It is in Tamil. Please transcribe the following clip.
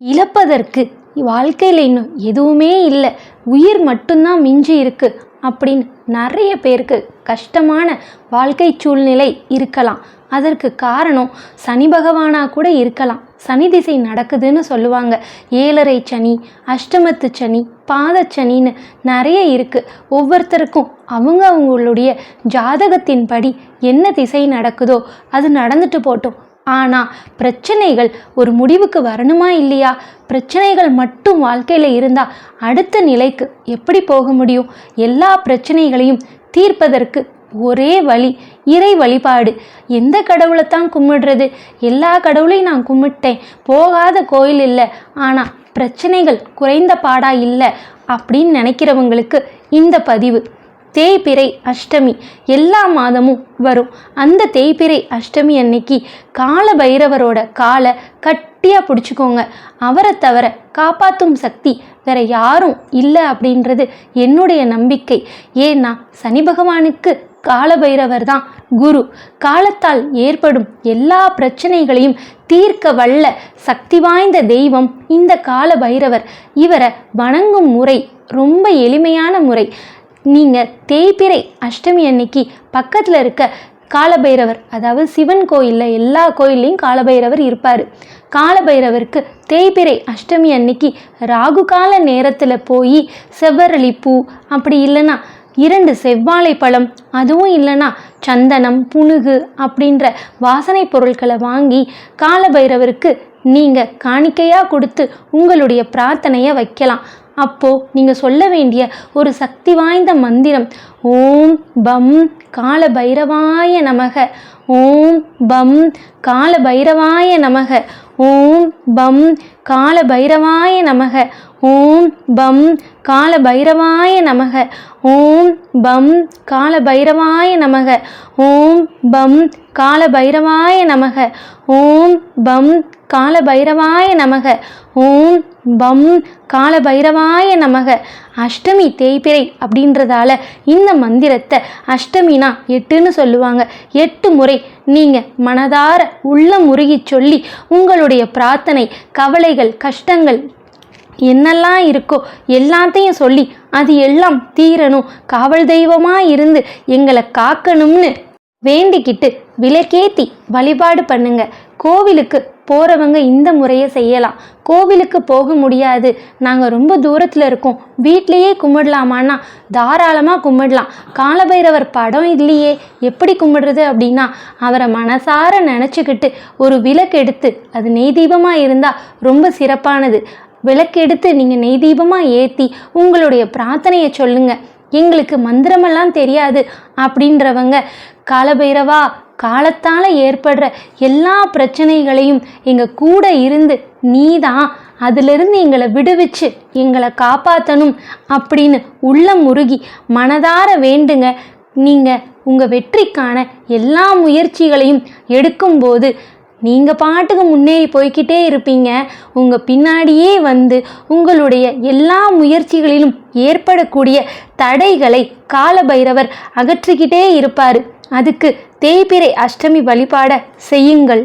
இழப்பதற்கு வாழ்க்கையில் இன்னும் எதுவுமே இல்லை, உயிர் மட்டும்தான் மிஞ்சி இருக்கு அப்படின்னு நிறைய பேருக்கு கஷ்டமான வாழ்க்கை சூழ்நிலை இருக்கலாம். அதற்கு காரணம் சனி பகவானா கூட இருக்கலாம். சனி திசை நடக்குதுன்னு சொல்லுவாங்க. 7.5 சனி, அஷ்டமத்து சனி, பாதச்சனின்னு நிறைய இருக்குது. ஒவ்வொருத்தருக்கும் அவங்களுடைய ஜாதகத்தின்படி என்ன திசை நடக்குதோ அது நடந்துட்டு போட்டோம். ஆனால் பிரச்சனைகள் ஒரு முடிவுக்கு வரணுமா இல்லையா? பிரச்சனைகள் மட்டும் வாழ்க்கையில் இருந்தால் அடுத்த நிலைக்கு எப்படி போக முடியும்? எல்லா பிரச்சனைகளையும் தீர்ப்பதற்கு ஒரே வழி இறை வழிபாடு. எந்த கடவுளைத்தான் கும்பிடுறது? எல்லா கடவுளையும் நான் கும்பிட்டேன், போகாத கோயில் இல்லை, ஆனால் பிரச்சனைகள் குறைந்த பாடா இல்லை அப்படின்னு நினைக்கிறவங்களுக்கு இந்த பதிவு. தேய்பிறை அஷ்டமி எல்லா மாதமும் வரும். அந்த தேய்பிறை அஷ்டமி அன்னைக்கு கால பைரவரோட காலை கட்டியாக பிடிச்சிக்கோங்க. அவரை தவிர காப்பாற்றும் சக்தி வேற யாரும் இல்லை அப்படின்றது என்னுடைய நம்பிக்கை. ஏன்னா சனி பகவானுக்கு கால பைரவர் தான் குரு. காலத்தால் ஏற்படும் எல்லா பிரச்சனைகளையும் தீர்க்க வல்ல சக்தி வாய்ந்த தெய்வம் இந்த கால பைரவர். இவரை வணங்கும் முறை ரொம்ப எளிமையான முறை. நீங்கள் தேய்பிறை அஷ்டமி அன்னைக்கு பக்கத்தில் இருக்க காலபைரவர், அதாவது சிவன் கோயிலில் எல்லா கோயில்லையும் காலபைரவர் இருப்பார். காலபைரவருக்கு தேய்பிறை அஷ்டமி அன்னைக்கு ராகு கால நேரத்தில் போய் செவ்வரளி பூ, அப்படி இல்லைன்னா 2 செவ்வாழை பழம், அதுவும் இல்லைன்னா சந்தனம், புனுகு அப்படின்ற வாசனை பொருட்களை வாங்கி காலபைரவருக்கு நீங்கள் காணிக்கையாக கொடுத்து உங்களுடைய பிரார்த்தனையை வைக்கலாம். அப்போது நீங்கள் சொல்ல வேண்டிய ஒரு சக்தி வாய்ந்த மந்திரம், ஓம் பம் கால பைரவாய நமக, ஓம் பம் கால பைரவாய நமக, ஓம் பம் கால பைரவாய நமக, ஓம் பம் கால பைரவாய நமக, ஓம் பம் கால பைரவாய நமக, ஓம் பம் கால பைரவாய நமக, ஓம் பம் கால பைரவாய நமக, ஓம் பம் கால பைரவாய நமக. அஷ்டமி தேய்பிறை அப்படின்றதால இந்த மந்திரத்தை அஷ்டமினா 8ன்னு சொல்லுவாங்க. 8 முறை நீங்கள் மனதார உள்ள முருகி சொல்லி உங்களுடைய பிரார்த்தனை, கவலைகள், கஷ்டங்கள் என்னெல்லாம் இருக்கோ எல்லாத்தையும் சொல்லி அது எல்லாம் தீரணும், காவல் தெய்வமாக இருந்து எங்களை காக்கணும்னு வேண்டிக்கிட்டு விளக்கேத்தி வழிபாடு பண்ணுங்க. கோவிலுக்கு போகிறவங்க இந்த முறையை செய்யலாம். கோவிலுக்கு போக முடியாது, நாங்கள் ரொம்ப தூரத்தில் இருக்கோம், வீட்லேயே கும்பிடலாமான்னா தாராளமாக கும்பிடலாம். காலபைரவர் படம் இல்லையே, எப்படி கும்பிடுறது அப்படின்னா அவரை மனசார நினச்சிக்கிட்டு ஒரு விளக்கு எடுத்து, அது நெய் தீபமாக இருந்தால் ரொம்ப சிறப்பானது. விளக்கு எடுத்து நீங்கள் நெய் தீபமாக ஏற்றி உங்களுடைய பிரார்த்தனையை சொல்லுங்கள். எங்களுக்கு மந்திரமெல்லாம் தெரியாது அப்படின்றவங்க, காலபைரவா, காலத்தால் ஏற்படுற எல்லா பிரச்சனைகளையும் எங்கள் கூட இருந்து நீதான் அதிலிருந்து எங்களை விடுவிச்சு எங்களை காப்பாற்றணும் அப்படின்னு உள்ள முருகி மனதார வேண்டுங்க. நீங்கள் உங்கள் வெற்றிக்கான எல்லா முயற்சிகளையும் எடுக்கும்போது நீங்கள் பாட்டுக்கு முன்னேறி போய்கிட்டே இருப்பீங்க. உங்கள் பின்னாடியே வந்து உங்களுடைய எல்லா முயற்சிகளிலும் ஏற்படக்கூடிய தடைகளை காலபைரவர் அகற்றிக்கிட்டே இருப்பார். அதுக்கு தேய்பிறை அஷ்டமி வழிபாட செய்யுங்கள்.